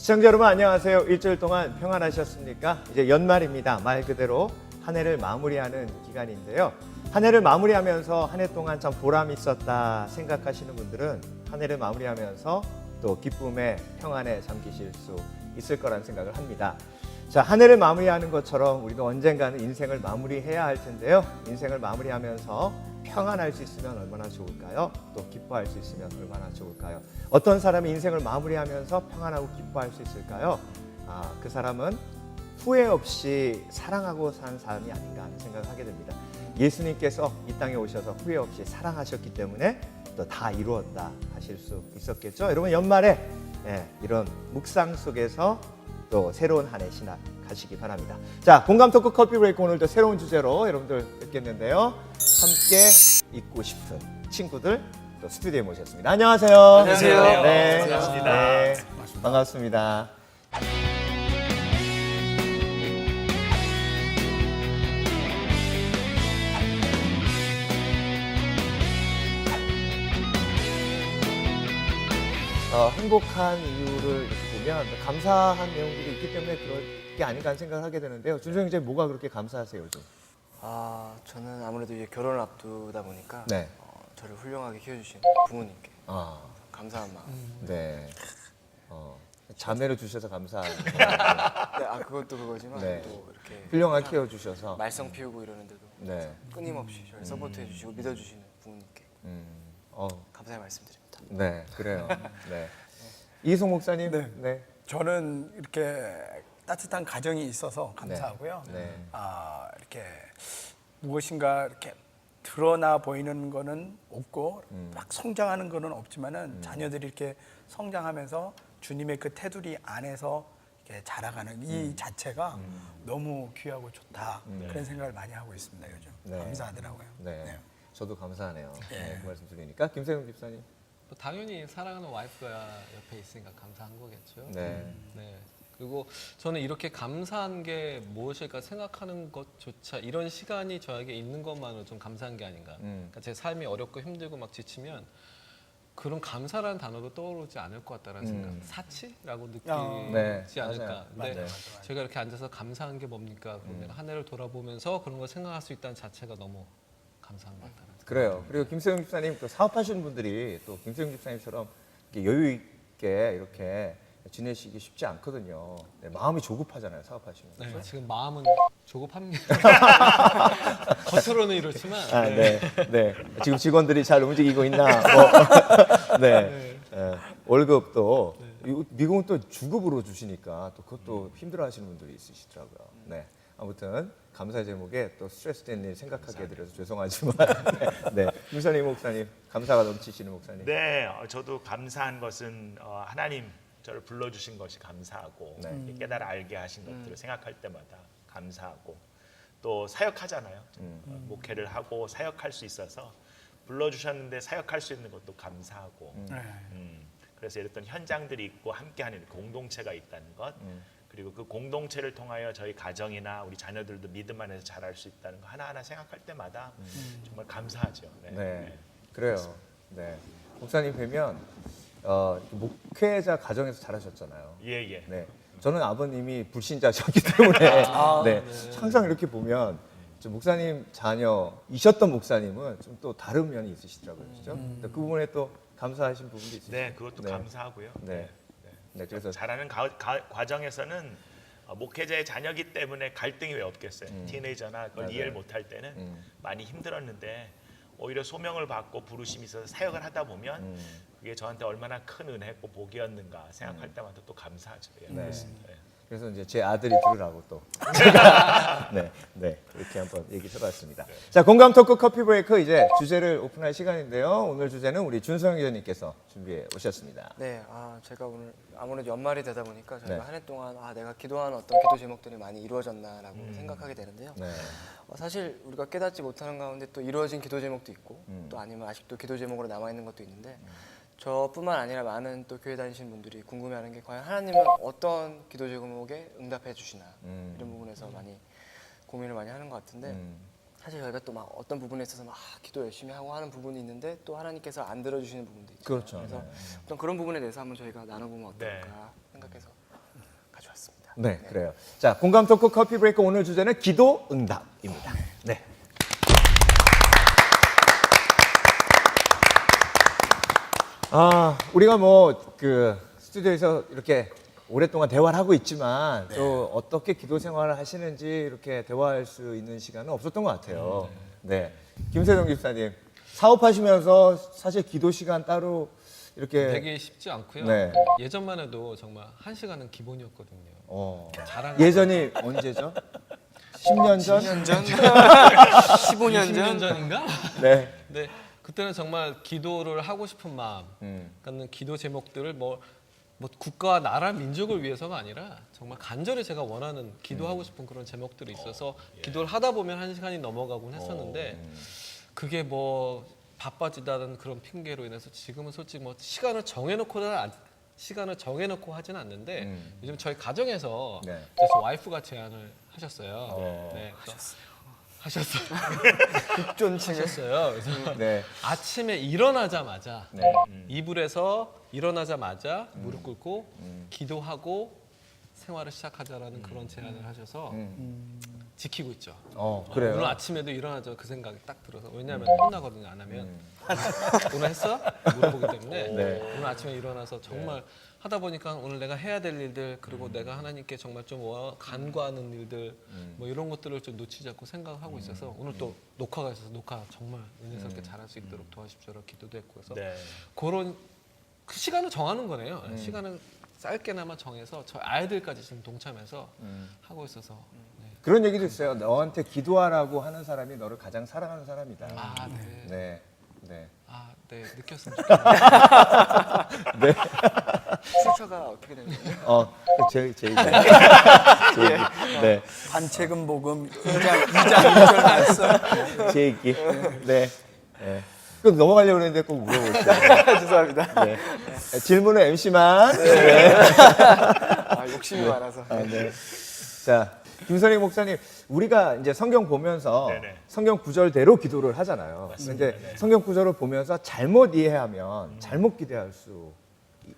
시청자 여러분 안녕하세요. 일주일 동안 평안하셨습니까? 이제 연말입니다. 말 그대로 한 해를 마무리하는 기간인데요. 한 해를 마무리하면서 한 해 동안 참 보람이 있었다 생각하시는 분들은 한 해를 마무리하면서 또 기쁨에 평안에 잠기실 수 있을 거라는 생각을 합니다. 자, 한 해를 마무리하는 것처럼 우리도 언젠가는 인생을 마무리해야 할 텐데요. 인생을 마무리하면서 평안할 수 있으면 얼마나 좋을까요? 또 기뻐할 수 있으면 얼마나 좋을까요? 어떤 사람이 인생을 마무리하면서 평안하고 기뻐할 수 있을까요? 그 사람은 후회 없이 사랑하고 사는 사람이 아닌가 하는 생각을 하게 됩니다. 예수님께서 이 땅에 오셔서 후회 없이 사랑하셨기 때문에 또 다 이루었다 하실 수 있었겠죠. 여러분 연말에 이런 묵상 속에서 또 새로운 한 해 시작하시기 바랍니다. 자, 공감 토크 커피 브레이크 오늘도 새로운 주제로 여러분들 뵙겠는데요. 함께 있고 싶은 친구들 또 스튜디오에 모셨습니다. 안녕하세요. 안녕하세요. 네, 반갑습니다. 네, 반갑습니다. 행복한 이유를 이렇게 보면 감사한 내용들이 있기 때문에 그럴 게 아닌가 하는 생각을 하게 되는데요. 준성 이제 뭐가 그렇게 감사하세요 요즘? 저는 아무래도 이제 결혼을 앞두다 보니까 네. 저를 훌륭하게 키워주신 부모님께 감사한 마음. 네. 자매를 주셔서 감사해요. 네, 그것도 그거지만 네. 또 이렇게 훌륭하게 키워주셔서. 말썽 피우고 이러는데도 네. 끊임없이 저를 서포트해주시고 믿어주시는 부모님께 감사의 말씀드립니다. 네, 그래요. 네. 이송 목사님. 네. 저는 이렇게 따뜻한 가정이 있어서 감사하고요. 네. 이렇게 무엇인가 이렇게 드러나 보이는 거는 없고 막 성장하는 거는 없지만은 자녀들이 이렇게 성장하면서 주님의 그 테두리 안에서 이렇게 자라가는 이 자체가 너무 귀하고 좋다 그런 생각을 많이 하고 있습니다 요즘. 네. 감사하더라고요. 네. 저도 감사하네요. 네, 그 말씀 들으니까. 김세영 집사님. 당연히 사랑하는 와이프가 옆에 있으니까 감사한 거겠죠. 네. 네. 그리고 저는 이렇게 감사한 게 무엇일까 생각하는 것조차 이런 시간이 저에게 있는 것만으로 좀 감사한 게 아닌가. 그러니까 제 삶이 어렵고 힘들고 막 지치면 그런 감사라는 단어도 떠오르지 않을 것 같다는 생각. 사치라고 느끼지 네, 않을까. 맞아요. 근데 맞아요. 제가 이렇게 앉아서 감사한 게 뭡니까? 그럼 내가 한 해를 돌아보면서 그런 걸 생각할 수 있다는 자체가 너무 감사한 것 같다는 생각. 그래요. 그리고 김세영 집사님 또 사업하시는 분들이 또 김세영 집사님처럼 이렇게 여유 있게 이렇게 지내시기 쉽지 않거든요. 네, 마음이 조급하잖아요, 사업하시면. 네, 지금 마음은 조급합니다. 겉으로는 이렇지만. 네. 지금 직원들이 잘 움직이고 있나? 뭐. 네. 월급도 미국은 또 주급으로 주시니까 또 그것도 힘들어하시는 분들이 있으시더라고요. 네. 아무튼 감사의 제목에 또 스트레스된 일 생각하게 해드려서 죄송하지만 네. 김선희 목사님 감사가 넘치시는 목사님. 네, 저도 감사한 것은 하나님 저를 불러주신 것이 감사하고 깨달아 알게 하신 것들을 생각할 때마다 감사하고 또 사역하잖아요. 목회를 하고 사역할 수 있어서 불러주셨는데 사역할 수 있는 것도 감사하고 그래서 이랬던 현장들이 있고 함께하는 공동체가 있다는 것 그리고 그 공동체를 통하여 저희 가정이나 우리 자녀들도 믿음 안에서 자랄 수 있다는 거 하나하나 생각할 때마다 정말 감사하죠. 네. 그래요. 네. 목사님 뵈면 목회자 가정에서 자라셨잖아요. 예. 네. 저는 아버님이 불신자셨기 때문에 네. 항상 이렇게 보면 목사님 자녀이셨던 목사님은 좀 또 다른 면이 있으시더라고요. 그렇죠? 그 부분에 또 감사하신 부분도 있으시죠. 네, 그것도 감사하고요. 네. 네, 그래서 자라는 과정에서는 목회자의 자녀기 때문에 갈등이 왜 없겠어요. 티네이저나 그걸 맞아요. 이해를 못할 때는 많이 힘들었는데 오히려 소명을 받고 부르심이 있어서 사역을 하다 보면 그게 저한테 얼마나 큰 은혜고 복이었는가 생각할 때마다 또 감사하죠. 예, 그렇습니다. 예. 그래서 이제 제 아들이 들으라고 또 제가 네 이렇게 한번 얘기 해봤습니다. 자, 공감 토크 커피 브레이크 이제 주제를 오픈할 시간인데요. 오늘 주제는 우리 준성 기자님께서 준비해 오셨습니다. 네, 제가 오늘 아무래도 연말이 되다 보니까 저희가 네. 한 해 동안 내가 기도한 어떤 기도 제목들이 많이 이루어졌나라고 생각하게 되는데요. 네. 사실 우리가 깨닫지 못하는 가운데 또 이루어진 기도 제목도 있고 또 아니면 아직도 기도 제목으로 남아 있는 것도 있는데 저뿐만 아니라 많은 또 교회 다니시는 분들이 궁금해하는 게 과연 하나님은 어떤 기도 제목에 응답해 주시나 이런 부분에서 많이 고민을 많이 하는 것 같은데 사실 저희가 또 막 어떤 부분에 있어서 막 기도 열심히 하고 하는 부분이 있는데 또 하나님께서 안 들어주시는 부분도 있죠. 그렇죠. 그래서 네. 어떤 그런 부분에 대해서 한번 저희가 나눠보면 어떨까 네. 생각해서 네, 그래요. 자, 공감 토크 커피 브레이크 오늘 주제는 기도 응답입니다. 네. 우리가 뭐 그 스튜디오에서 이렇게 오랫동안 대화를 하고 있지만 또 어떻게 기도 생활을 하시는지 이렇게 대화할 수 있는 시간은 없었던 것 같아요. 네. 김세동 집사님, 사업하시면서 사실 기도 시간 따로 이렇게 되게 쉽지 않고요. 네. 예전만 해도 정말 1시간은 기본이었거든요. 자랑 예전이 언제죠? 10년 전? 10년 전? 15년 20년 전? 전인가? 네. 네, 그때는 정말 기도를 하고 싶은 마음, 그러니까 기도 제목들을 뭐 국가, 나라, 민족을 위해서가 아니라 정말 간절히 제가 원하는 기도하고 싶은 그런 제목들이 있어서 기도를 하다 보면 1시간이 넘어가곤 했었는데 그게 뭐 바빠지다는 그런 핑계로 인해서 지금은 솔직히 뭐 시간을 정해놓고 하지는 않는데 요즘 저희 가정에서 네. 그래서 와이프가 제안을 하셨어요. 네, 하셨어요. 극존칭을. 그래서 네. 아침에 일어나자마자 네. 이불에서 일어나자마자 무릎 꿇고 기도하고 생활을 시작하자라는 그런 제안을 하셔서 지키고 있죠. 그래요. 오늘 아침에도 일어나자 그 생각이 딱 들어서 왜냐하면 혼나거든요. 안 하면 오늘 했어? 물어보기 때문에 네. 오늘 아침에 일어나서 정말 하다 보니까 오늘 내가 해야 될 일들 그리고 내가 하나님께 정말 좀 간구하는 일들 뭐 이런 것들을 좀 놓치지 않고 생각하고 있어서 오늘 또 녹화가 있어서 녹화 정말 은혜스럽게 잘할 수 있도록 도와주십시오. 기도도 했고 그래서 네. 그런 그 시간을 정하는 거네요. 시간을 짧게나마 정해서 저 아이들까지 지금 동참해서 하고 있어서 네. 그런 얘기도 있어요. 너한테 기도하라고 하는 사람이 너를 가장 사랑하는 사람이다. 아, 네. 네. 네. 아, 네. 느꼈으면 좋겠네요. 출처가 어떻게 되는 거예요? 제 얘기. 네. 관책은 복음 2장 1절 말씀. 제 얘기. 네. 네. 그럼 넘어가려고 했는데 꼭 물어보세요. 죄송합니다. 네. 질문은 MC만. 욕심이 많아서. 네. 자, 김선희 목사님, 우리가 이제 성경 보면서 네네. 성경 구절대로 기도를 하잖아요. 그런데 성경 구절을 보면서 잘못 이해하면 잘못 기대할 수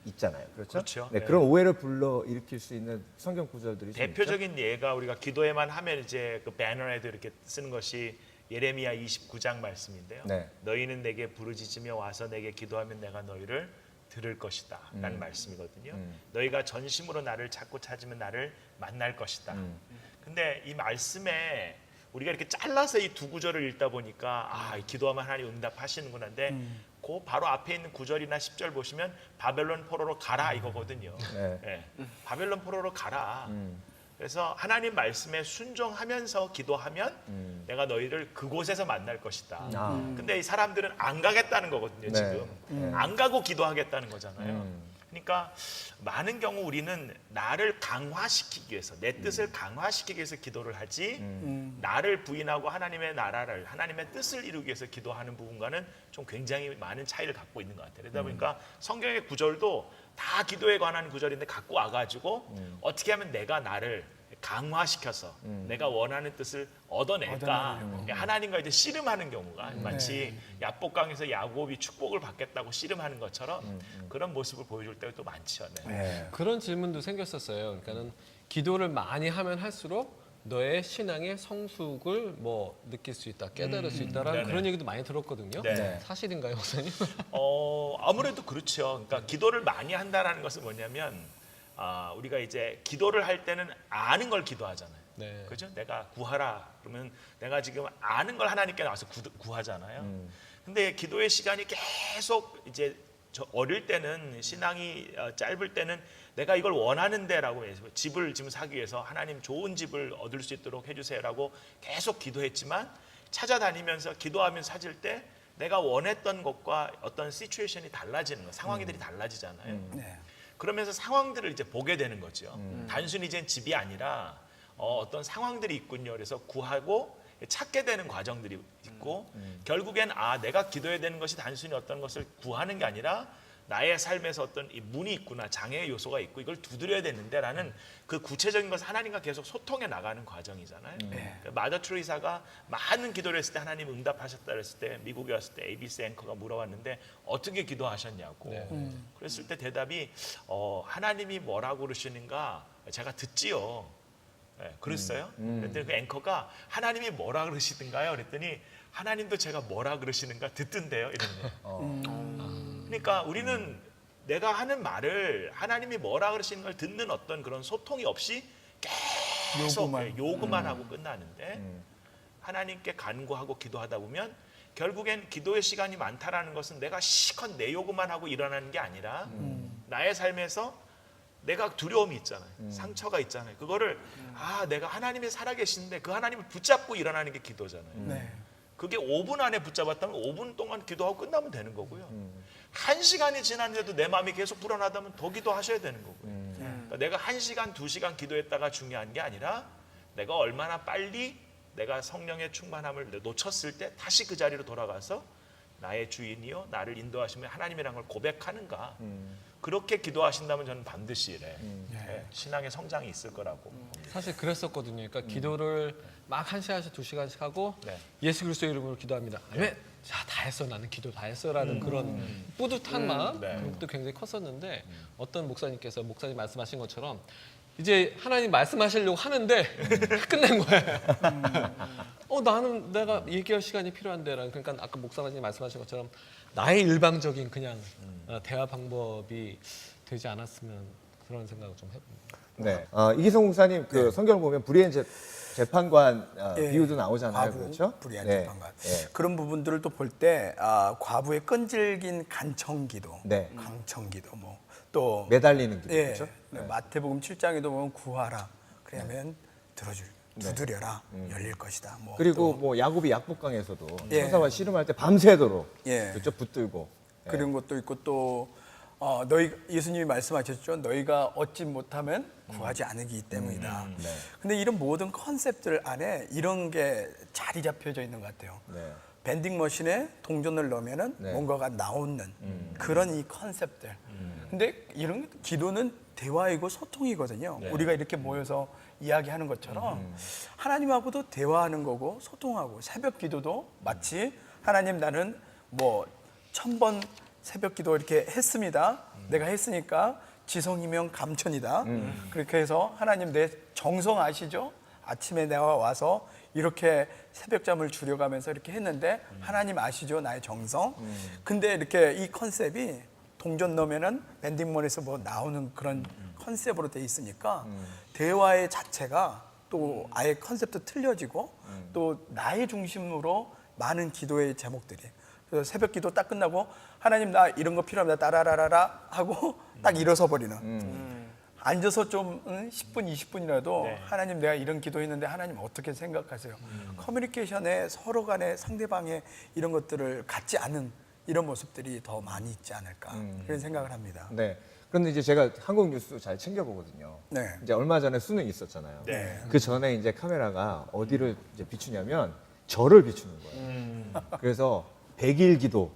있잖아요. 그렇죠? 그렇죠. 네, 네. 그런 오해를 불러 일으킬 수 있는 성경 구절들이 좀 대표적인 예가 우리가 기도에만 하면 이제 그 배너에도 이렇게 쓰는 것이 예레미야 29장 말씀인데요. 네. 너희는 내게 부르짖으며 와서 내게 기도하면 내가 너희를 들을 것이다 라는 말씀이거든요. 너희가 전심으로 나를 찾고 찾으면 나를 만날 것이다. 근데 이 말씀에 우리가 이렇게 잘라서 이 두 구절을 읽다 보니까 기도하면 하나님 응답하시는구나. 근데 그 바로 앞에 있는 9절이나 10절 보시면 바벨론 포로로 가라 이거거든요. 네. 네. 바벨론 포로로 가라. 그래서 하나님 말씀에 순종하면서 기도하면 내가 너희를 그곳에서 만날 것이다. 근데 이 사람들은 안 가겠다는 거거든요. 네. 지금 안 가고 기도하겠다는 거잖아요. 그러니까 많은 경우 우리는 나를 강화시키기 위해서 내 뜻을 강화시키기 위해서 기도를 하지 나를 부인하고 하나님의 나라를 하나님의 뜻을 이루기 위해서 기도하는 부분과는 좀 굉장히 많은 차이를 갖고 있는 것 같아요. 그러다 보니까 성경의 구절도 다 기도에 관한 구절인데 갖고 와가지고 어떻게 하면 내가 나를 강화시켜서 내가 원하는 뜻을 얻어낼까 하나님과 이제 씨름하는 경우가 마치 야복강에서 야곱이 축복을 받겠다고 씨름하는 것처럼 그런 모습을 보여줄 때가 또 많죠. 네. 네. 그런 질문도 생겼었어요. 그러니까는 기도를 많이 하면 할수록 너의 신앙의 성숙을 뭐 느낄 수 있다, 깨달을 수 있다라는 네네. 그런 얘기도 많이 들었거든요. 네. 사실인가요, 목사님? 아무래도 그렇죠. 그러니까 기도를 많이 한다라는 것은 뭐냐면 우리가 이제 기도를 할 때는 아는 걸 기도하잖아요. 네. 그죠? 내가 구하라 그러면 내가 지금 아는 걸 하나님께 나와서 구하잖아요. 근데 기도의 시간이 계속 이제 저 어릴 때는 신앙이 짧을 때는 내가 이걸 원하는데라고 해서 집을 지금 사기 위해서 하나님 좋은 집을 얻을 수 있도록 해주세요라고 계속 기도했지만 찾아다니면서 기도하면서 찾을 때 내가 원했던 것과 어떤 시츄에이션이 달라지는 거, 상황들이 달라지잖아요. 네. 그러면서 상황들을 이제 보게 되는 거죠. 단순히 이제 집이 아니라 어떤 상황들이 있군요. 그래서 구하고 찾게 되는 과정들이 있고 결국엔 내가 기도해야 되는 것이 단순히 어떤 것을 구하는 게 아니라 나의 삶에서 어떤 이 문이 있구나, 장애의 요소가 있고 이걸 두드려야 되는데라는 그 구체적인 것을 하나님과 계속 소통해 나가는 과정이잖아요. 마더 트레이사가 많은 기도를 했을 때 하나님 응답하셨다 그랬을 때 미국에 왔을 때 ABC 앵커가 물어봤는데 어떻게 기도하셨냐고. 그랬을 때 대답이 하나님이 뭐라고 그러시는가 제가 듣지요. 네, 그랬어요. 그랬더니 그 앵커가 하나님이 뭐라 그러시던가요? 그랬더니 하나님도 제가 뭐라 그러시는가 듣던데요. 이랬네요. 그러니까 우리는 내가 하는 말을 하나님이 뭐라 그러시는 걸 듣는 어떤 그런 소통이 없이 계속 요구만 하고 끝나는데 하나님께 간구하고 기도하다 보면 결국엔 기도의 시간이 많다라는 것은 내가 시컷 내 요구만 하고 일어나는 게 아니라 나의 삶에서 내가 두려움이 있잖아요. 상처가 있잖아요. 그거를 내가 하나님이 살아계시는데 그 하나님을 붙잡고 일어나는 게 기도잖아요. 네. 그게 5분 안에 붙잡았다면 5분 동안 기도하고 끝나면 되는 거고요. 1시간이 지났는데도 내 마음이 계속 불안하다면 더 기도하셔야 되는 거고요. 그러니까 내가 1시간, 2시간 기도했다가 중요한 게 아니라 내가 얼마나 빨리 내가 성령의 충만함을 놓쳤을 때 다시 그 자리로 돌아가서 나의 주인이요 나를 인도하시면 하나님이라는 걸 고백하는가. 그렇게 기도하신다면 저는 반드시 신앙의 성장이 있을 거라고. 사실 그랬었거든요. 그러니까 기도를 막 1시간씩 2시간씩 하고 네. 예수 그리스도 이름으로 기도합니다. 아니면 다 했어 나는 기도 다 했어라는 그런 뿌듯한 마음 네. 그런 것도 굉장히 컸었는데 어떤 목사님께서 목사님 말씀하신 것처럼 이제 하나님 말씀하시려고 하는데 끝낸 거예요. 나는 내가 얘기할 시간이 필요한데라는 그러니까 아까 목사님 말씀하신 것처럼 나의 일방적인 그냥 대화 방법이 되지 않았으면 그런 생각을 좀 해봅니다. 네. 이기성 목사님 그 성경 보면 불의한 재판관 비유도 나오잖아요. 과부, 그렇죠? 불의한 네. 재판관. 네. 그런 부분들을 또 볼 때 과부의 끈질긴 간청기도, 네. 강청기도 또 매달리는 기도 예, 그렇죠? 네. 마태복음 7장에도 보면 구하라. 그러면 들어줄. 두드려라. 열릴 것이다. 그리고 또 뭐 야곱이 약복강에서도 예. 천사와 씨름할 때 밤새도록 예. 그렇죠? 붙들고 그런 것도 있고 또 너희 예수님이 말씀하셨죠. 너희가 얻지 못하면 구하지 않으기 때문이다. 네. 근데 이런 모든 컨셉들 안에 이런 게 자리 잡혀져 있는 것 같아요. 네. 밴딩 머신에 동전을 넣으면은 네. 뭔가가 나오는 그런 이 컨셉들. 근데 이런 기도는 대화이고 소통이거든요. 네. 우리가 이렇게 모여서 이야기하는 것처럼 하나님하고도 대화하는 거고 소통하고 새벽 기도도 마치 하나님 나는 1000번 새벽 기도 이렇게 했습니다. 내가 했으니까 지성이면 감천이다. 그렇게 해서 하나님 내 정성 아시죠? 아침에 내가 와서 이렇게 새벽잠을 줄여가면서 이렇게 했는데 하나님 아시죠? 나의 정성. 근데 이렇게 이 컨셉이 동전 넣으면은 밴딩몬에서 나오는 그런 컨셉으로 돼 있으니까 대화의 자체가 또 아예 컨셉도 틀려지고 또 나의 중심으로 많은 기도의 제목들이. 그래서 새벽 기도 딱 끝나고 하나님 나 이런 거 필요합니다. 따라라라라 하고 딱 일어서 버리는. 앉아서 좀 10분, 20분이라도 네. 하나님 내가 이런 기도했는데 하나님 어떻게 생각하세요? 커뮤니케이션에 서로 간에 상대방의 이런 것들을 갖지 않은 이런 모습들이 더 많이 있지 않을까 그런 생각을 합니다. 네. 그런데 이제 제가 한국 뉴스 잘 챙겨보거든요. 네. 이제 얼마 전에 수능이 있었잖아요. 네. 그 전에 이제 카메라가 어디를 이제 비추냐면 저를 비추는 거예요. 그래서 100일 기도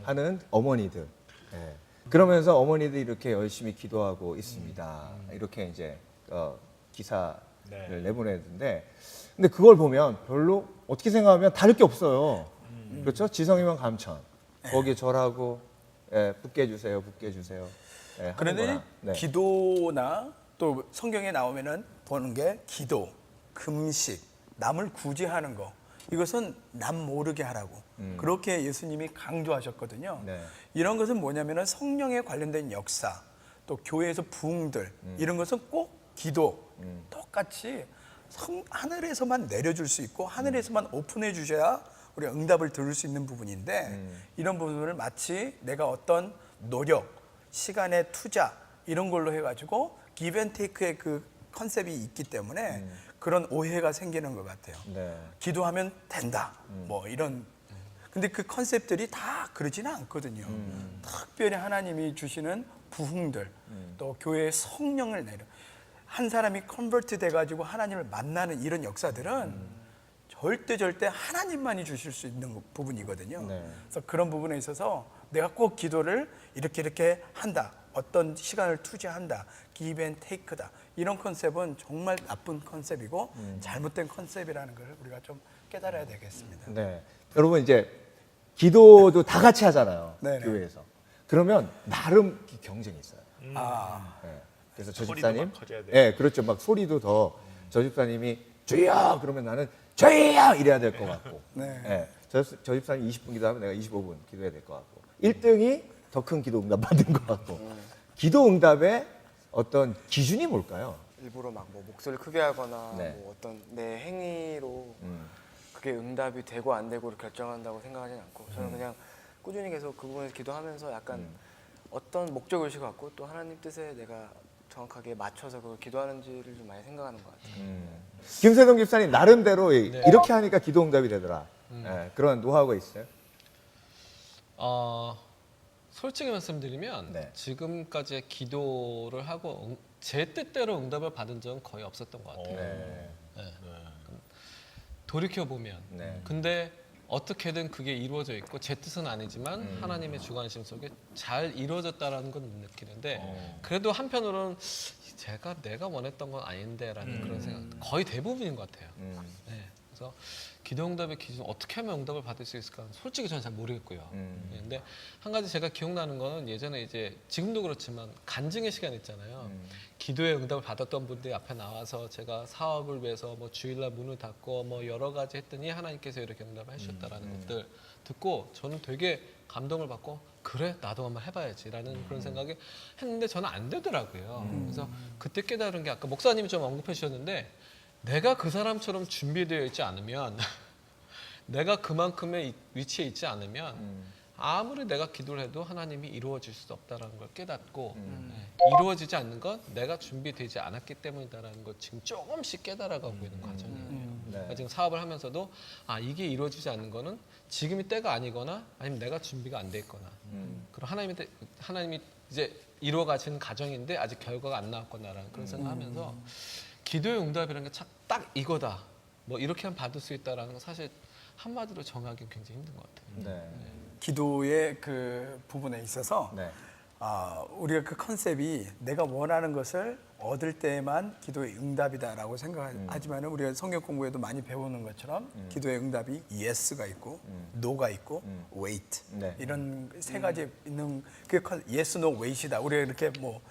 하는 어머니들. 네. 그러면서 어머니들이 이렇게 열심히 기도하고 있습니다. 이렇게 이제 기사를 네. 내보내는데, 근데 그걸 보면 별로 어떻게 생각하면 다를 게 없어요. 그렇죠? 지성이면 감천. 거기에 절하고 붙게 해주세요, 붙게 해주세요. 하는 그런데 거나. 네. 기도나 또 성경에 나오면은 보는 게 기도, 금식, 남을 구제하는 거 이것은 남 모르게 하라고 그렇게 예수님이 강조하셨거든요. 네. 이런 것은 뭐냐면은 성령에 관련된 역사 또 교회에서 부흥들 이런 것은 꼭 기도 똑같이 하늘에서만 내려줄 수 있고 하늘에서만 오픈해 주셔야 우리가 응답을 들을 수 있는 부분인데 이런 부분을 마치 내가 어떤 노력, 시간의 투자 이런 걸로 해가지고 give and take의 그 컨셉이 있기 때문에 그런 오해가 생기는 것 같아요. 네. 기도하면 된다. 이런. 근데 그 컨셉들이 다 그러지는 않거든요. 특별히 하나님이 주시는 부흥들, 또 교회의 성령을 내려. 한 사람이 컨버트 돼가지고 하나님을 만나는 이런 역사들은 절대 하나님만이 주실 수 있는 부분이거든요. 네. 그래서 그런 부분에 있어서 내가 꼭 기도를 이렇게 한다. 어떤 시간을 투자한다. give and take다. 이런 컨셉은 정말 나쁜 컨셉이고 잘못된 컨셉이라는 걸 우리가 좀 깨달아야 되겠습니다. 네. 여러분 이제 기도도 다 같이 하잖아요. 네네. 교회에서. 그러면 나름 경쟁이 있어요. 아, 네. 그래서 저 소리도 집사님, 막 커져야 돼요. 예, 그렇죠. 막 소리도 더 저 집사님이 주여 그러면 나는 주여 이래야 될 것 같고, 네. 예, 저 집사님 20분 기도하면 내가 25분 기도해야 될 것 같고, 1등이 더 큰 기도 응답 받은 것 같고, 기도 응답의 어떤 기준이 뭘까요? 일부러 막 뭐 목소리를 크게 하거나 네. 뭐 어떤 내 행위로 그게 응답이 되고 안 되고를 결정한다고 생각하지는 않고 저는 그냥 꾸준히 계속 그 부분에서 기도하면서 약간 어떤 목적의식을 갖고 또 하나님 뜻에 내가 정확하게 맞춰서 그걸 기도하는지를 좀 많이 생각하는 것 같아요. 김세동 집사님 나름대로 이렇게 하니까 기도 응답이 되더라. 예, 그런 노하우가 있어요? 솔직히 말씀드리면 네. 지금까지 기도를 하고 제 뜻대로 응답을 받은 적은 거의 없었던 것 같아요. 네. 돌이켜 보면. 네. 근데 어떻게든 그게 이루어져 있고 제 뜻은 아니지만 하나님의 주관심 속에 잘 이루어졌다라는 건 느끼는데 그래도 한편으로는 내가 원했던 건 아닌데라는 그런 생각 거의 대부분인 것 같아요. 네. 그래서 기도 응답의 기준 어떻게 하면 응답을 받을 수 있을까? 솔직히 저는 잘 모르겠고요. 네, 근데 한 가지 제가 기억나는 거는 예전에 이제 지금도 그렇지만 간증의 시간 있잖아요. 기도의 응답을 받았던 분들이 앞에 나와서 제가 사업을 위해서 뭐 주일날 문을 닫고 뭐 여러 가지 했더니 하나님께서 이렇게 응답을 해주셨다라는 것들 듣고 저는 되게 감동을 받고 그래 나도 한번 해봐야지라는 그런 생각이 했는데 저는 안 되더라고요. 그래서 그때 깨달은 게 아까 목사님이 좀 언급해 주셨는데 내가 그 사람처럼 준비되어 있지 않으면 내가 그만큼의 위치에 있지 않으면 아무리 내가 기도를 해도 하나님이 이루어질 수 없다는 걸 깨닫고 이루어지지 않는 건 내가 준비되지 않았기 때문이다라는 걸 지금 조금씩 깨달아가고 있는 과정이에요. 그러니까 지금 사업을 하면서도 이게 이루어지지 않는 거는 지금이 때가 아니거나 아니면 내가 준비가 안 돼 있거나 그리고 하나님이 이제 이루어 가시는 과정인데 아직 결과가 안 나왔거나라는 그런 생각하면서 기도의 응답이라는 게 딱 이거다. 뭐 이렇게 하면 받을 수 있다라는 건 사실 한마디로 정하기 굉장히 힘든 것 같아요. 네. 기도의 그 부분에 있어서 네. 우리가 그 컨셉이 내가 원하는 것을 얻을 때만 기도의 응답이다라고 생각하지만 우리가 성경 공부에도 많이 배우는 것처럼 기도의 응답이 yes가 있고 no가 있고 wait 네. 이런 세 가지 있는 그게 yes, no, wait이다. 우리가 이렇게 뭐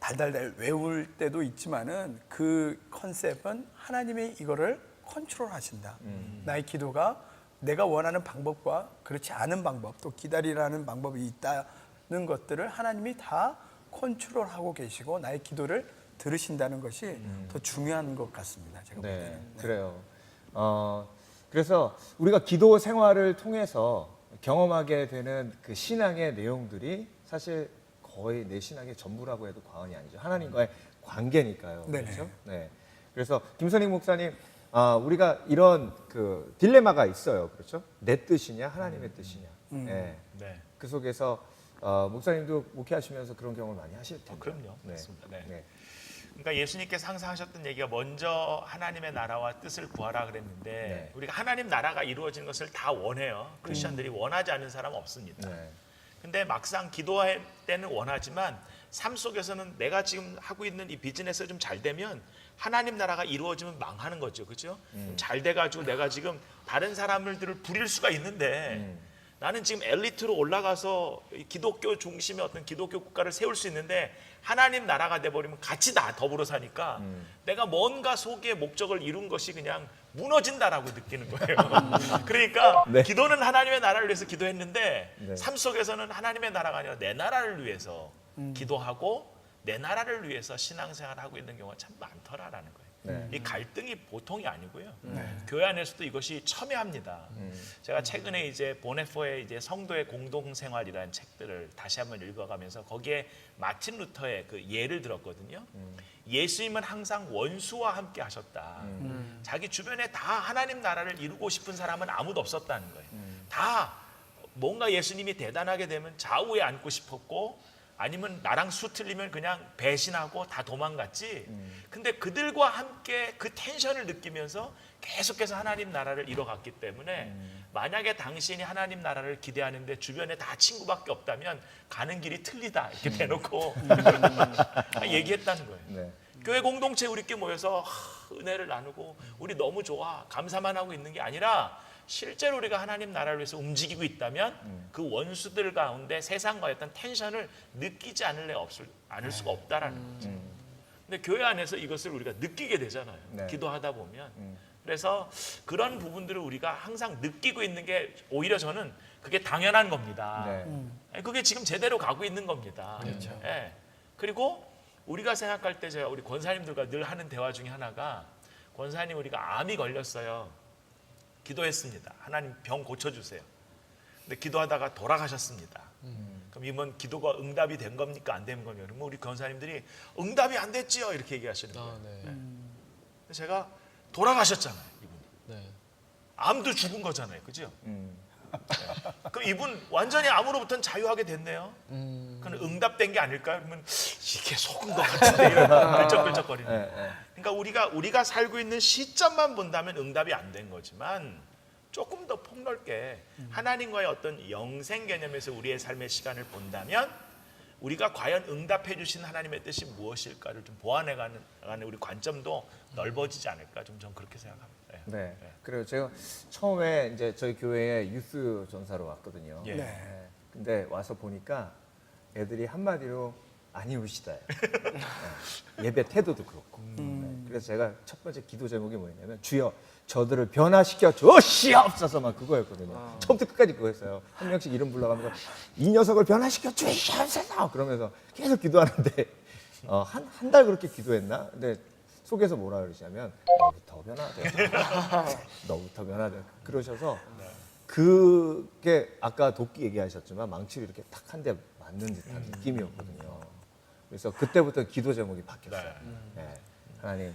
달달달 외울 때도 있지만은 그 컨셉은 하나님이 이거를 컨트롤하신다. 나의 기도가 내가 원하는 방법과 그렇지 않은 방법 또 기다리라는 방법이 있다는 것들을 하나님이 다 컨트롤하고 계시고 나의 기도를 들으신다는 것이 더 중요한 것 같습니다. 제가 볼 네, 때는. 네. 그래요. 그래서 우리가 기도 생활을 통해서 경험하게 되는 그 신앙의 내용들이 사실 거의 내 신앙의 전부라고 해도 과언이 아니죠. 하나님과의 관계니까요. 네네. 그렇죠? 네. 그래서 김선익 목사님, 우리가 이런 그 딜레마가 있어요. 그렇죠? 내 뜻이냐, 하나님의 뜻이냐. 네. 네. 그 속에서 목사님도 목회하시면서 그런 경험을 많이 하실 텐데. 그럼요. 네. 맞습니다. 네. 네. 그러니까 예수님께서 항상 하셨던 얘기가 먼저 하나님의 나라와 뜻을 구하라 그랬는데 네. 우리가 하나님 나라가 이루어지는 것을 다 원해요. 크리스천들이 원하지 않는 사람은 없습니다. 네. 근데 막상 기도할 때는 원하지만 삶 속에서는 내가 지금 하고 있는 이 비즈니스가 좀 잘 되면 하나님 나라가 이루어지면 망하는 거죠. 그렇죠? 잘 돼가지고 내가 지금 다른 사람들을 부릴 수가 있는데 나는 지금 엘리트로 올라가서 기독교 중심의 어떤 기독교 국가를 세울 수 있는데 하나님 나라가 돼버리면 같이 다 더불어 사니까 내가 뭔가 속에 목적을 이룬 것이 그냥 무너진다라고 느끼는 거예요. 그러니까 네. 기도는 하나님의 나라를 위해서 기도했는데 네. 삶 속에서는 하나님의 나라가 아니라 내 나라를 위해서 기도하고 내 나라를 위해서 신앙생활을 하고 있는 경우가 참 많더라라는 거예요. 네. 이 갈등이 보통이 아니고요. 교회 안에서도 이것이 첨예합니다. 제가 최근에 이제 보네포의 이제 성도의 공동생활이라는 책들을 다시 한번 읽어가면서 거기에 마틴 루터의 그 예를 들었거든요. 예수님은 항상 원수와 함께 하셨다. 자기 주변에 다 하나님 나라를 이루고 싶은 사람은 아무도 없었다는 거예요. 다 뭔가 예수님이 대단하게 되면 좌우에 앉고 싶었고 아니면 나랑 수 틀리면 그냥 배신하고 다 도망갔지. 근데 그들과 함께 그 텐션을 느끼면서 계속해서 하나님 나라를 이뤄갔기 때문에 만약에 당신이 하나님 나라를 기대하는데 주변에 다 친구밖에 없다면 가는 길이 틀리다 이렇게 대놓고 얘기했다는 거예요. 네. 교회 공동체 우리끼리 모여서 은혜를 나누고 우리 너무 좋아 감사만 하고 있는 게 아니라 실제로 우리가 하나님 나라를 위해서 움직이고 있다면 그 원수들 가운데 세상과의 어떤 텐션을 느끼지 않을 수가 없다라는 거죠. 근데 교회 안에서 이것을 우리가 느끼게 되잖아요. 네. 기도하다 보면. 그래서 그런 부분들을 우리가 항상 느끼고 있는 게 오히려 저는 그게 당연한 겁니다. 네. 그게 지금 제대로 가고 있는 겁니다. 그렇죠. 예. 그리고 우리가 생각할 때 제가 우리 권사님들과 늘 하는 대화 중에 하나가 권사님 우리가 암이 걸렸어요. 기도했습니다. 하나님 병 고쳐주세요. 근데 기도하다가 돌아가셨습니다. 그럼 이번 기도가 응답이 된 겁니까? 안 된 겁니까? 그러면 우리 권사님들이 응답이 안 됐지요. 이렇게 얘기하시는 거예요. 아, 네. 근데 제가 돌아가셨잖아요. 이분이. 네. 암도 죽은 거잖아요. 그죠? 그럼 이분 완전히 암으로부터는 자유하게 됐네요. 그건 응답된 게 아닐까요? 그러면 이게 속은 것 같은데 이런 끌적끌적거리는. 그러니까 우리가 살고 있는 시점만 본다면 응답이 안 된 거지만 조금 더 폭넓게 하나님과의 어떤 영생 개념에서 우리의 삶의 시간을 본다면 우리가 과연 응답해 주신 하나님의 뜻이 무엇일까를 좀 보완해가는 우리 관점도 넓어지지 않을까 좀 전 그렇게 생각합니다. 네. 그리고 제가 처음에 이제 저희 교회에 유스 전사로 왔거든요. 예. 네. 근데 와서 보니까 애들이 한마디로 안 이루시다. 예배 태도도 그렇고. 네. 그래서 제가 첫 번째 기도 제목이 뭐였냐면 주여 저들을 변화시켜 주시옵소서 막 그거였거든요. 처음부터 끝까지 그거였어요. 한 명씩 이름 불러가면서 이 녀석을 변화시켜 주시옵소서 그러면서 계속 기도하는데 한 달 그렇게 기도했나? 근데 속에서 뭐라 그러시냐면 너부터 변화돼. 너부터 변화돼. 그러셔서 그게 아까 도끼 얘기하셨지만 망치로 이렇게 탁 한 대 맞는 듯한 느낌이었거든요. 그래서 그때부터 기도 제목이 바뀌었어요. 네. 하나님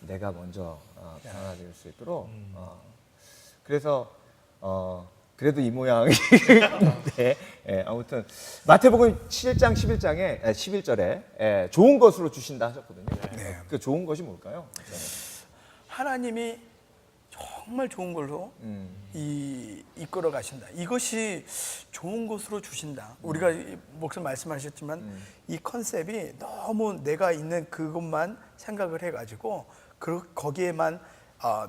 내가 먼저 변화될 수 있도록 그래서 그래도 이 모양인데 아무튼 마태복음 7장 11장에 11절에 좋은 것으로 주신다 하셨거든요. 그 좋은 것이 뭘까요? 하나님이 정말 좋은 걸로 이끌어 가신다. 이것이 좋은 것으로 주신다. 우리가 목사 말씀하셨지만 이 컨셉이 너무 내가 있는 그것만 생각을 해가지고 거기에만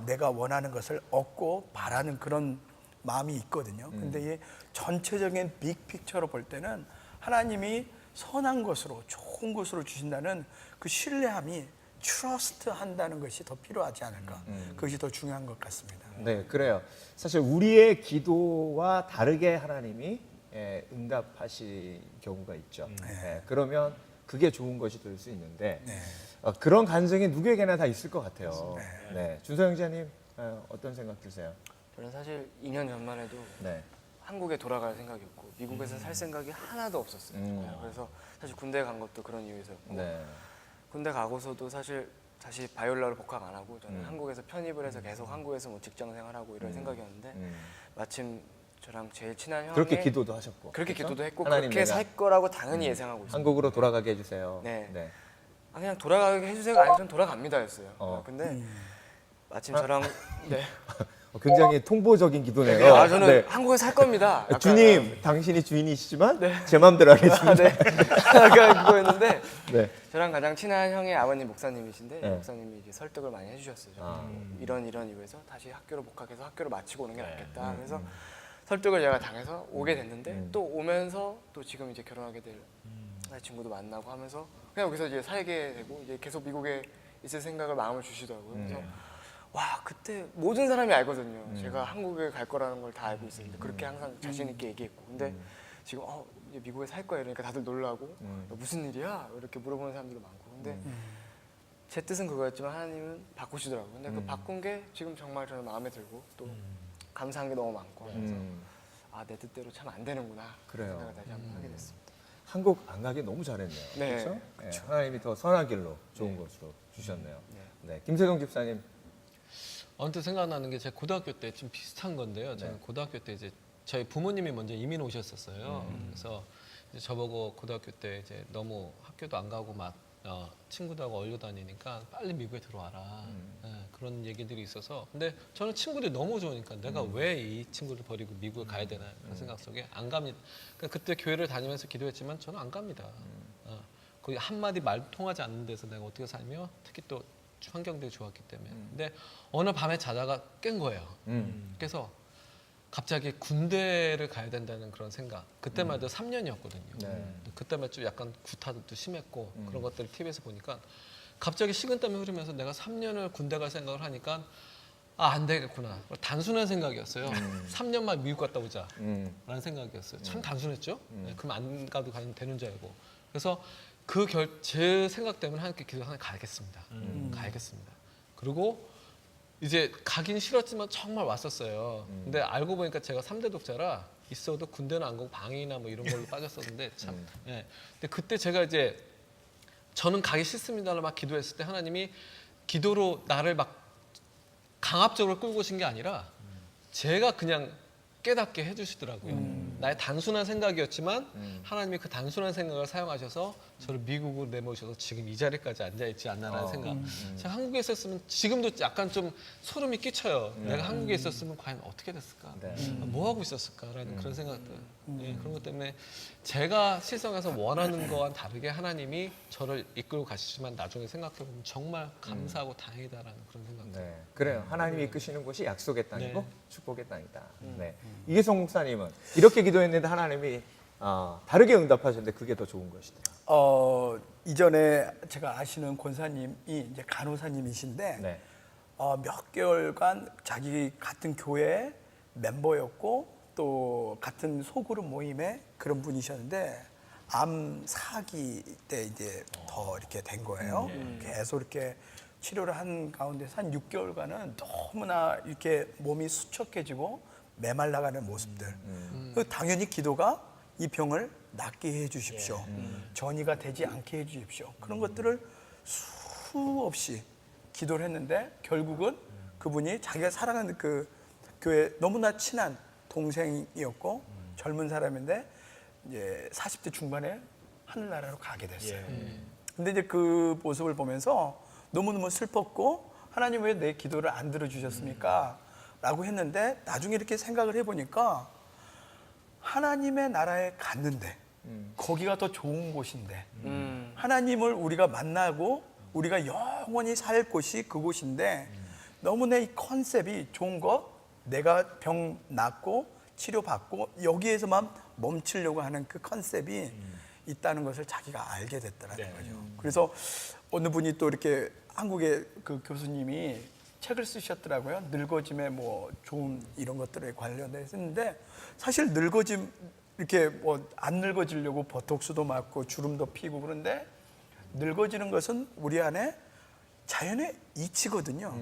내가 원하는 것을 얻고 바라는 그런 마음이 있거든요. 근데 이 전체적인 빅픽처로 볼 때는 하나님이 선한 것으로 좋은 것으로 주신다는 그 신뢰함이 트러스트 한다는 것이 더 필요하지 않을까. 그것이 더 중요한 것 같습니다. 네, 그래요. 사실 우리의 기도와 다르게 하나님이 응답하실 경우가 있죠. 그러면 그게 좋은 것이 될 수 있는데 그런 간증이 누구에게나 다 있을 것 같아요. 네, 준서 형제님 어떤 생각 드세요? 저는 사실 2년 전만 해도 네. 한국에 돌아갈 생각이었고 미국에서 살 생각이 하나도 없었어요. 그래서 사실 군대 간 것도 그런 이유에서였고 네. 군대 가고서도 사실 다시 바이올라로 복학 안 하고 저는 한국에서 편입을 해서 계속 한국에서 뭐 직장 생활하고 이런 생각이었는데 마침 저랑 제일 친한 형이 그렇게 기도도 하셨고. 그렇게 그렇죠? 기도도 했고 하나님 그렇게 내가 살 거라고 당연히 예상하고 있습니다. 한국으로 돌아가게 해주세요. 네. 네. 그냥 돌아가게 해주세요가 아니라 전 돌아갑니다였어요. 근데 마침 저랑 네. 굉장히 통보적인 기도네요. 저는 네. 한국에 살 겁니다. 약간, 주님, 당신이 주인이시지만 제 마음대로 하겠습니다. 네. 약간 그거였는데 네. 저랑 가장 친한 형의 아버님 목사님이신데 네. 목사님이 이제 설득을 많이 해주셨어요. 저는 이런 이유에서 다시 학교로 복학해서 학교를 마치고 오는 게 낫겠다. 그래서 설득을 제가 당해서 오게 됐는데 또 오면서 또 지금 이제 결혼하게 될 친구도 만나고 하면서 그냥 여기서 이제 살게 되고 이제 계속 미국에 있을 생각을 마음을 주시더라고요. 그래서 와 그때 모든 사람이 알거든요. 제가 한국에 갈 거라는 걸 다 알고 있었는데 그렇게 항상 자신 있게 얘기했고 근데 지금 이제 미국에 살 거야 이러니까 다들 놀라고 무슨 일이야 이렇게 물어보는 사람들도 많고 근데 제 뜻은 그거였지만 하나님은 바꾸시더라고요. 근데 그 바꾼 게 지금 정말 저는 마음에 들고 또 감사한 게 너무 많고 그래서 내 뜻대로 참 안 되는구나 그래요. 생각을 다시 한번 하게 됐습니다. 한국 안 가기 너무 잘했네요. 네. 그렇죠? 네. 하나님이 더 선한 길로 좋은 것으로 주셨네요. 네. 김세동 집사님. 언뜻 생각나는 게 제가 고등학교 때 좀 비슷한 건데요. 저는 고등학교 때 이제 저희 부모님이 먼저 이민 오셨었어요. 그래서 이제 저보고 고등학교 때 이제 너무 학교도 안 가고 막 친구들하고 어울려 다니니까 빨리 미국에 들어와라. 그런 얘기들이 있어서 근데 저는 친구들이 너무 좋으니까 내가 왜 이 친구를 버리고 미국에 가야 되나 그런 생각 속에 안 갑니다. 그러니까 그때 교회를 다니면서 기도했지만 저는 안 갑니다. 거기 한마디 말 통하지 않는 데서 내가 어떻게 살며 특히 또 환경들이 좋았기 때문에 근데 어느 밤에 자다가 깬 거예요. 그래서 갑자기 군대를 가야 된다는 그런 생각 그때만 해도 3년이었거든요. 네. 그때만 좀 약간 구타도 심했고 그런 것들을 TV에서 보니까 갑자기 식은땀이 흐르면서 내가 3년을 군대 갈 생각을 하니까 안 되겠구나. 단순한 생각이었어요. 3년만 미국 갔다 오자 라는 생각이었어요. 참 단순했죠. 네, 그럼 안 가도 되는 줄 알고. 그래서 제 생각 때문에 하나님께 기도 하나 가야겠습니다. 가야겠습니다. 그리고 이제 가긴 싫었지만 정말 왔었어요. 근데 알고 보니까 제가 3대 독자라 있어도 군대는 안 가고 방이나 뭐 이런 걸로 빠졌었는데 참. 예. 근데 그때 제가 이제 저는 가기 싫습니다를 막 기도했을 때 하나님이 기도로 나를 막 강압적으로 끌고 오신 게 아니라 제가 그냥 깨닫게 해주시더라고요. 나의 단순한 생각이었지만 하나님이 그 단순한 생각을 사용하셔서 저를 미국으로 내모셔서 지금 이 자리까지 앉아있지 않나라는 생각. 제가 한국에 있었으면 지금도 약간 좀 소름이 끼쳐요. 내가 한국에 있었으면 과연 어떻게 됐을까? 뭐 하고 있었을까라는 그런 생각들. 예, 그런 것 때문에 제가 실생활에서 원하는 거와는 다르게 하나님이 저를 이끌고 가시지만 나중에 생각해보면 정말 감사하고 다행이다라는 그런 생각들. 네, 그래요. 하나님이 이끄시는 곳이 약속의 땅이고 축복의 땅이다. 네. 이계성 목사님은 이렇게 기도했는데 하나님이 다르게 응답하셨는데 그게 더 좋은 것이더라. 이전에 제가 아시는 권사님이 이제 간호사님이신데 네. 몇 개월간 자기 같은 교회 멤버였고 또 같은 소그룹 모임에 그런 분이셨는데 암 4기 때 이제 더 이렇게 된 거예요. 계속 이렇게 치료를 한 가운데서 한 6개월간은 너무나 이렇게 몸이 수척해지고 메말라가는 모습들. 당연히 기도가 이 병을 낫게 해 주십시오. 전이가 되지 않게 해 주십시오. 그런 것들을 수없이 기도를 했는데 결국은 그분이 자기가 사랑하는 그 교회 너무나 친한 동생이었고 젊은 사람인데 이제 40대 중반에 하늘나라로 가게 됐어요. 근데 이제 그 모습을 보면서 너무너무 슬펐고 하나님 왜 내 기도를 안 들어주셨습니까? 라고 했는데 나중에 이렇게 생각을 해보니까 하나님의 나라에 갔는데 거기가 더 좋은 곳인데 하나님을 우리가 만나고 우리가 영원히 살 곳이 그곳인데 너무나 이 컨셉이 좋은 것 내가 병 낫고 치료받고 여기에서만 멈추려고 하는 그 컨셉이 있다는 것을 자기가 알게 됐더라는 거죠. 그래서 어느 분이 또 이렇게 한국의 그 교수님이 책을 쓰셨더라고요. 늙어짐의 뭐 좋은 이런 것들에 관련해서 했는데 사실 늙어짐 이렇게 뭐 안 늙어지려고 보톡스도 맞고 주름도 피고 그런데 늙어지는 것은 우리 안에 자연의 이치거든요.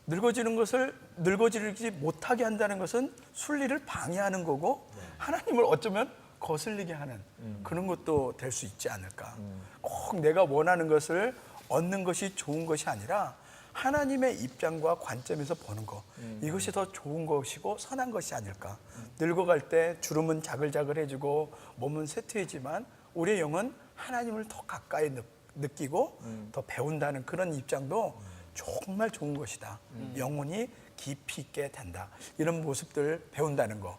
늙어지는 것을 늙어지지 못하게 한다는 것은 순리를 방해하는 거고 하나님을 어쩌면 거슬리게 하는 그런 것도 될 수 있지 않을까. 꼭 내가 원하는 것을 얻는 것이 좋은 것이 아니라 하나님의 입장과 관점에서 보는 것 이것이 더 좋은 것이고 선한 것이 아닐까. 늙어갈 때 주름은 자글자글해지고 몸은 쇠퇴해지만 우리의 영은 하나님을 더 가까이 느끼고 더 배운다는 그런 입장도 정말 좋은 것이다. 영혼이 깊이 있게 된다. 이런 모습들 배운다는 거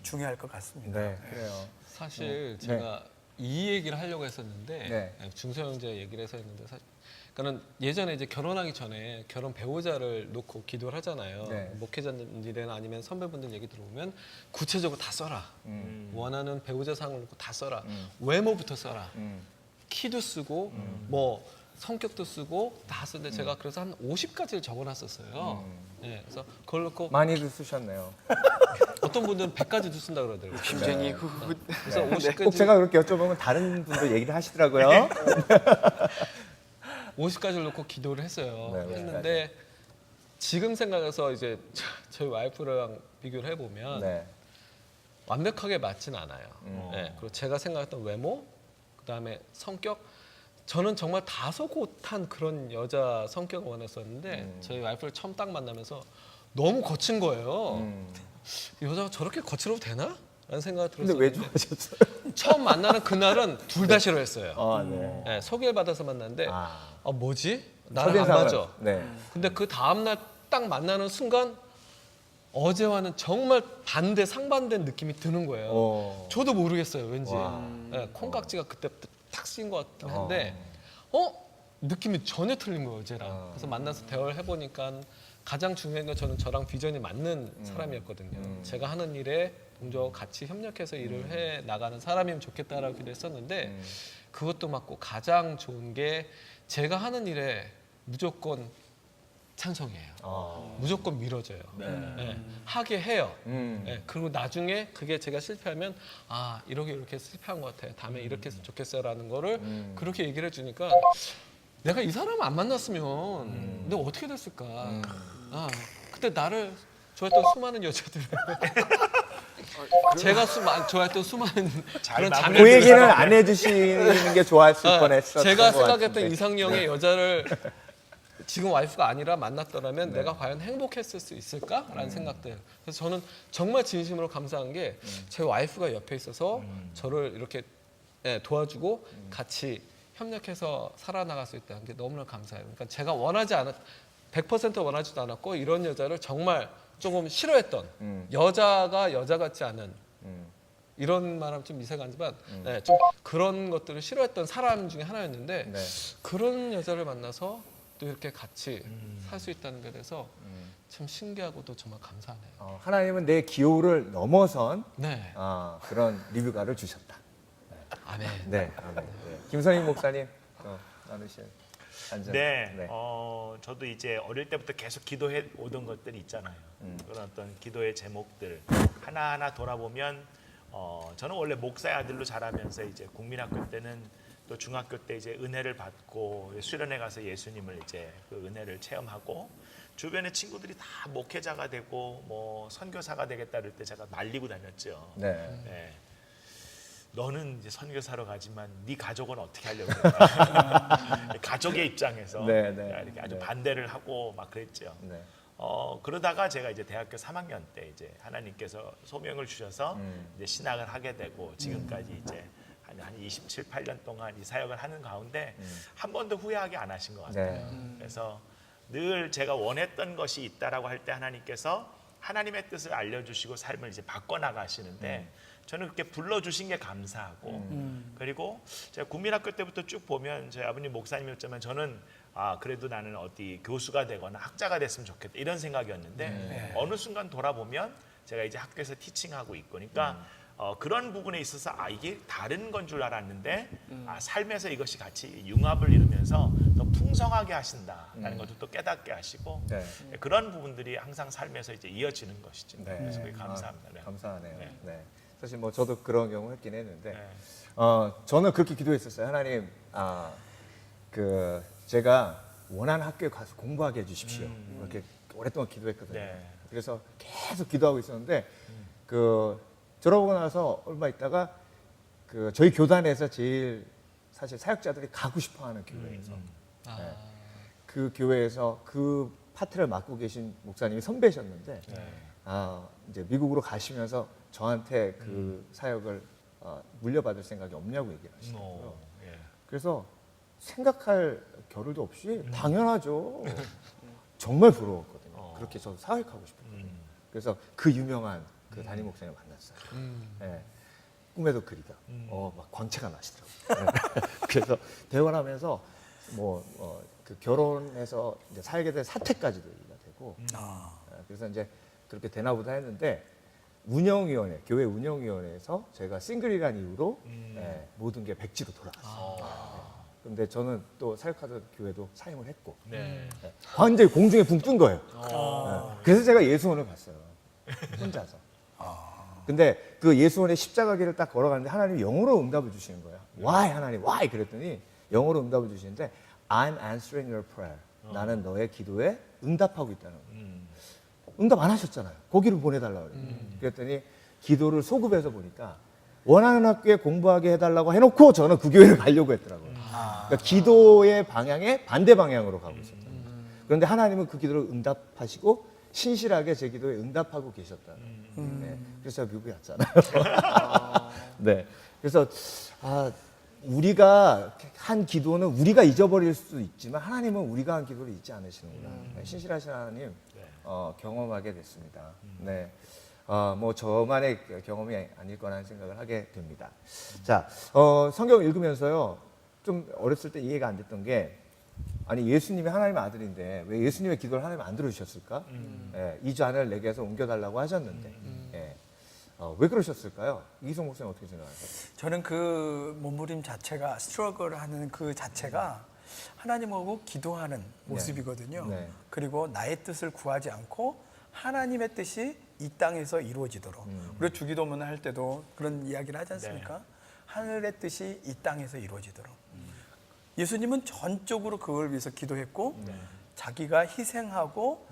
중요할 것 같습니다. 네, 그래요. 사실 제가 이 얘기를 하려고 했었는데 네. 중소형제 얘기를 해서 했는데 그러니까 예전에 이제 결혼하기 전에 결혼 배우자를 놓고 기도를 하잖아요. 네. 목회자들이나 아니면 선배분들 얘기 들어보면 구체적으로 다 써라. 원하는 배우자 상을 놓고 다 써라. 외모부터 써라. 키도 쓰고 뭐 성격도 쓰고 다 쓰는데 제가 그래서 한 50가지를 적어놨었어요. 네, 그래서 그걸 놓고 많이들 쓰셨네요. 어떤 분들은 100가지도 쓴다 그러더라고요. 심쟁이 후후. 그래서 꼭 50가지 제가 그렇게 여쭤보면 다른 분도 얘기를 하시더라고요. 50가지를 놓고 기도를 했어요. 네, 했는데 지금 생각해서 이제 저희 와이프랑 비교를 해보면 네. 완벽하게 맞진 않아요. 네, 그리고 제가 생각했던 외모, 그다음에 성격, 저는 정말 다소곳한 그런 여자 성격을 원했었는데 저희 와이프를 처음 딱 만나면서 너무 거친 거예요. 여자가 저렇게 거칠어도 되나? 라는 생각이 근데 들었어요. 왜 좋아하셨어요? 처음 만나는 그날은 둘 다 싫어했어요. 네. 네, 소개를 받아서 만났는데 뭐지? 나랑 안 첫인상은- 맞아. 네. 근데 그 다음날 딱 만나는 순간 어제와는 정말 상반된 느낌이 드는 거예요. 저도 모르겠어요, 왠지. 네, 콩깍지가 그때부터 탁 씌인 것 같긴 한데 느낌이 전혀 틀린 거예요, 어제랑. 그래서 만나서 대화를 해보니까 가장 중요한 건 저는 저랑 비전이 맞는 사람이었거든요. 제가 하는 일에 동조하고 같이 협력해서 일을 해 나가는 사람이면 좋겠다라고 기도했었는데 그것도 맞고 가장 좋은 게 제가 하는 일에 무조건 찬성이에요. 무조건 밀어줘요. 네, 하게 해요. 네, 그리고 나중에 그게 제가 실패하면 아 이렇게 실패한 것 같아요. 다음에 이렇게 했으면 좋겠어요라는 거를 그렇게 얘기를 해주니까 내가 이 사람 안 만났으면 내가 어떻게 됐을까. 아, 그때 나를 좋아했던 수많은 여자들 제가 좋아했던 수많은 그런 마무리 그 자매들 얘기는 안 해주시는 게 좋았을 뻔했었던 제가 것 생각했던 같은데. 이상형의 여자를 지금 와이프가 아니라 만났더라면 내가 과연 행복했을 수 있을까라는 생각들. 그래서 저는 정말 진심으로 감사한 게 제 와이프가 옆에 있어서 저를 이렇게 도와주고 같이 협력해서 살아나갈 수 있다는 게 너무나 감사해요. 그러니까 제가 100% 원하지도 않았고 이런 여자를 정말 조금 싫어했던 여자가 여자 같지 않은 이런 말하면 좀 이해가 안 되지만 네, 좀 그런 것들을 싫어했던 사람 중에 하나였는데 네. 그런 여자를 만나서 또 이렇게 같이 살 수 있다는 것에 대해서 참 신기하고도 정말 감사하네요. 하나님은 내 기호를 넘어선 네, 그런 리뷰가를 주셨다. 아멘. 네. 아멘. 네. 김선희 목사님 나누실 간증. 네, 저도 이제 어릴 때부터 계속 기도해 오던 것들이 있잖아요. 그런 어떤 기도의 제목들 하나하나 돌아보면 저는 원래 목사의 아들로 자라면서 이제 국민학교 때는 또 중학교 때 이제 은혜를 받고 수련회 가서 예수님을 이제 그 은혜를 체험하고 주변의 친구들이 다 목회자가 되고 뭐 선교사가 되겠다 그럴 때 제가 말리고 다녔죠. 네. 네. 너는 이제 선교사로 가지만 네 가족은 어떻게 하려고 그래? 가족의 입장에서 네, 네, 이렇게 아주 네. 반대를 하고 막 그랬죠. 네. 그러다가 제가 이제 대학교 3학년 때 이제 하나님께서 소명을 주셔서 이제 신학을 하게 되고 지금까지 이제 한 27, 8년 동안 이 사역을 하는 가운데 한 번도 후회하게 안 하신 것 같아요. 네. 그래서 늘 제가 원했던 것이 있다라고 할 때 하나님께서 하나님의 뜻을 알려주시고 삶을 이제 바꿔나가시는데 저는 그렇게 불러주신 게 감사하고 그리고 제가 국민학교 때부터 쭉 보면 저희 아버님 목사님이었지만 저는 그래도 나는 어디 교수가 되거나 학자가 됐으면 좋겠다 이런 생각이었는데 어느 순간 돌아보면 제가 이제 학교에서 티칭하고 있고 그러니까 그런 부분에 있어서 이게 다른 건 줄 알았는데 삶에서 이것이 같이 융합을 이루면서 더 풍성하게 하신다라는 것도 또 깨닫게 하시고 네. 그런 부분들이 항상 삶에서 이제 이어지는 것이죠. 네. 그래서 그게 감사합니다. 네. 감사하네요. 네. 네. 사실 뭐 저도 그런 경우 했긴 했는데 네. 저는 그렇게 기도했었어요. 하나님, 제가 원하는 학교에 가서 공부하게 해주십시오. 그렇게 오랫동안 기도했거든요. 네. 그래서 계속 기도하고 있었는데 졸업하고 나서 얼마 있다가 저희 교단에서 제일 사실 사역자들이 가고 싶어하는 교회에서 네. 그 교회에서 그 파트를 맡고 계신 목사님이 선배셨는데 이제 미국으로 가시면서 저한테 그 사역을 물려받을 생각이 없냐고 얘기를 하시더라고요. 예. 그래서 생각할 겨를도 없이 당연하죠. 정말 부러웠거든요. 그렇게 저도 사역하고 싶었거든요. 그래서 그 유명한 그 담임 목사님 만났어요. 네. 꿈에도 그리다. 막 광채가 나시더라고요. 그래서 대화를 하면서 그 결혼해서 이제 살게 된 사태까지도 얘기가 되고 그래서 이제 그렇게 되나 보다 했는데 운영위원회, 교회 운영위원회에서 제가 싱글이란 이유로 모든 게 백지로 돌아갔어요. 그런데 저는 또 사역하던 교회도 사임을 했고 완전히 공중에 붕 뜬 거예요. 그래서 제가 예수원을 갔어요. 혼자서. 근데 그 예수원의 십자가길을 딱 걸어가는데 하나님이 영어로 응답을 주시는 거예요. Why 하나님, why? 그랬더니 영어로 응답을 주시는데 I'm answering your prayer. 나는 너의 기도에 응답하고 있다는 거예요. 응답 안 하셨잖아요. 거기를 보내달라고 그래요. 그랬더니 기도를 소급해서 보니까 원하는 학교에 공부하게 해달라고 해놓고 저는 그 교회를 가려고 했더라고요. 그러니까 기도의 방향에 반대 방향으로 가고 있었다. 그런데 하나님은 그 기도를 응답하시고 신실하게 제 기도에 응답하고 계셨다는. 네. 그래서 제가 미국에 왔잖아요. 네. 그래서 우리가 한 기도는 우리가 잊어버릴 수도 있지만 하나님은 우리가 한 기도를 잊지 않으시는구나. 네. 신실하신 하나님 경험하게 됐습니다. 네. 뭐 저만의 경험이 아닐 거라는 생각을 하게 됩니다. 자, 성경 읽으면서요, 좀 어렸을 때 이해가 안 됐던 게, 아니 예수님이 하나님의 아들인데 왜 예수님의 기도를 하나님 안 들어주셨을까? 이 잔을 내게서 옮겨달라고 하셨는데, 왜 그러셨을까요? 이기성 목사님 어떻게 생각하세요? 저는 그 몸부림 자체가 스트러글 하는 그 자체가 하나님하고 기도하는 모습이거든요. 네. 그리고 나의 뜻을 구하지 않고 하나님의 뜻이 이 땅에서 이루어지도록. 우리가 주기도문 할 때도 그런 이야기를 하지 않습니까? 하늘의 뜻이 이 땅에서 이루어지도록. 예수님은 전적으로 그걸 위해서 기도했고 자기가 희생하고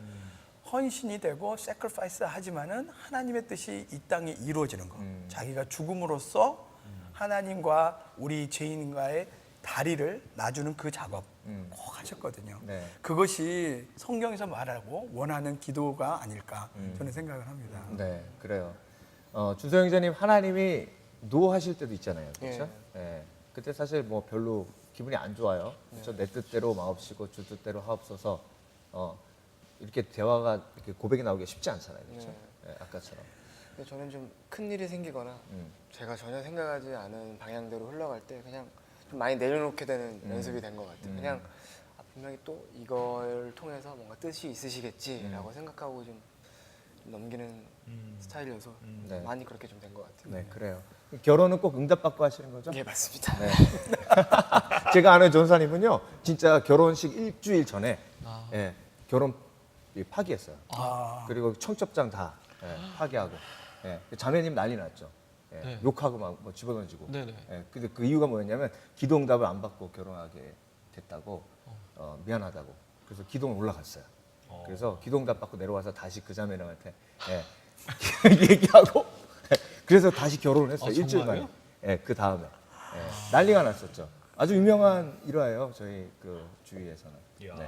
헌신이 되고 sacrifice 하지만은 하나님의 뜻이 이 땅에 이루어지는 거. 자기가 죽음으로써 하나님과 우리 죄인과의 다리를 놔주는 그 작업 꼭 하셨거든요. 네. 그것이 성경에서 말하고 원하는 기도가 아닐까 저는 생각을 합니다. 네, 그래요. 준서 형제님 하나님이 노하실 때도 있잖아요, 그렇죠? 예. 그때 사실 뭐 별로 기분이 안 좋아요. 그렇죠? 내 뜻대로 마옵시고 주 뜻대로 하옵소서. 이렇게 대화가 이렇게 고백이 나오기가 쉽지 않잖아요, 그렇죠? 예, 아까처럼. 근데 저는 좀 큰 일이 생기거나 제가 전혀 생각하지 않은 방향대로 흘러갈 때 그냥 좀 많이 내려놓게 되는 연습이 된 것 같아요. 그냥 분명히 또 이걸 통해서 뭔가 뜻이 있으시겠지라고 생각하고 좀 넘기는 스타일이어서 네. 많이 그렇게 좀 된 것 같아요. 네, 그래요. 결혼은 꼭 응답받고 하시는 거죠? 예, 맞습니다. 네. 제가 아는 전사님은요, 진짜 결혼식 일주일 전에 예, 결혼 파기했어요. 그리고 청첩장 다 파기하고, 자매님 난리 났죠. 네. 욕하고 막 뭐 집어던지고. 네네. 근데 그 이유가 뭐였냐면 기도 응답을 안 받고 결혼하게 됐다고, 미안하다고. 그래서 기도는 올라갔어요. 그래서 기도 응답 받고 내려와서 다시 그 자매님한테 얘기하고, 그래서 다시 결혼을 했어요. 일주일 만에. 그 다음에 난리가 났었죠. 아주 유명한 일화예요. 저희 그 주위에서는. 이야. 네.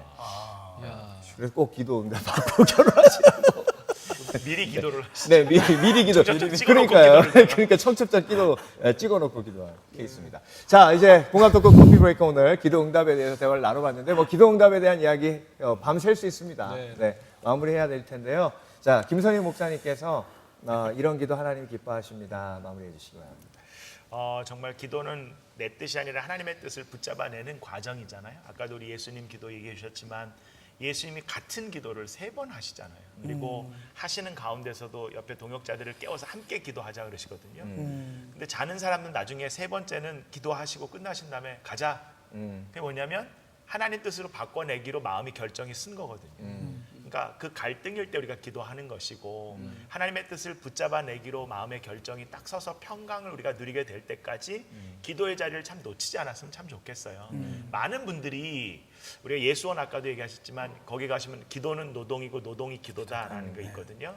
야. 그래서 꼭 기도 응답 받고 결혼하시라고. 미리 기도를 하시죠. 네, 미리 기도. 청첩장 찍어놓고 그러니까요. 기도를 그러니까 청첩장 찍어놓고 기도한 케이스입니다. 자, 이제 공감독고 커피 브레이크 오늘 기도 응답에 대해서 대화를 나눠봤는데, 뭐 기도 응답에 대한 이야기 밤샐 수 있습니다. 네. 네, 마무리해야 될 텐데요. 자, 김선희 목사님께서 이런 기도 하나님 기뻐하십니다. 마무리해 주시기 바랍니다. 정말 기도는 내 뜻이 아니라 하나님의 뜻을 붙잡아내는 과정이잖아요. 아까도 우리 예수님 기도 얘기해 주셨지만 예수님이 같은 기도를 3번 하시잖아요. 그리고 하시는 가운데서도 옆에 동역자들을 깨워서 함께 기도하자 그러시거든요. 근데 자는 사람은 나중에 3번째는 기도하시고 끝나신 다음에 가자. 그게 뭐냐면 하나님 뜻으로 바꿔내기로 마음이 결정이 쓴 거거든요. 그러니까 그 갈등일 때 우리가 기도하는 것이고 하나님의 뜻을 붙잡아내기로 마음의 결정이 딱 서서 평강을 우리가 누리게 될 때까지 기도의 자리를 참 놓치지 않았으면 참 좋겠어요. 많은 분들이 우리가 예수원 아까도 얘기하셨지만 거기 가시면 기도는 노동이고 노동이 기도다라는 거 있거든요.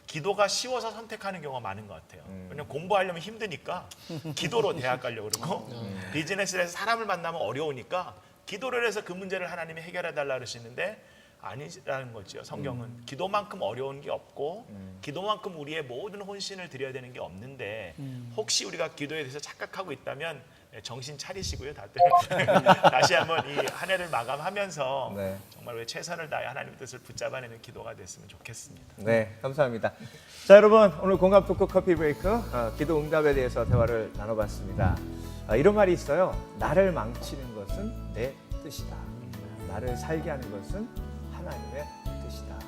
기도가 쉬워서 선택하는 경우가 많은 것 같아요. 왜냐면 공부하려면 힘드니까 기도로 대학 가려고 그러고 비즈니스를 해서 사람을 만나면 어려우니까 기도를 해서 그 문제를 하나님이 해결해 달라 그러시는데 아니라는 거죠. 성경은 기도만큼 어려운 게 없고 기도만큼 우리의 모든 혼신을 드려야 되는 게 없는데 혹시 우리가 기도에 대해서 착각하고 있다면 정신 차리시고요, 다들. 다시 한번 이 한 해를 마감하면서 네. 정말 왜 최선을 다해 하나님의 뜻을 붙잡아내는 기도가 됐으면 좋겠습니다. 네, 감사합니다. 자, 여러분, 오늘 공감 토크 커피 브레이크 기도 응답에 대해서 대화를 나눠봤습니다. 이런 말이 있어요. 나를 망치는 것은 내 뜻이다. 나를 살게 하는 것은 하나님의 뜻이다.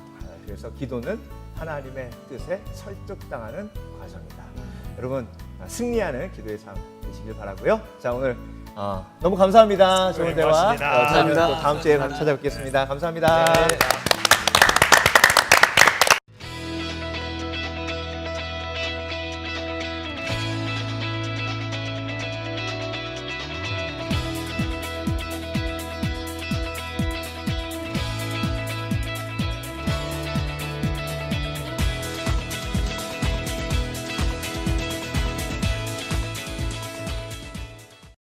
그래서 기도는 하나님의 뜻에 설득당하는 과정이다. 여러분, 승리하는 기도의 삶 되시길 바라고요. 자, 오늘 너무 감사합니다. 좋은 대화. 고맙습니다. 저희는 또 다음 주에 찾아뵙겠습니다. 감사합니다. 네.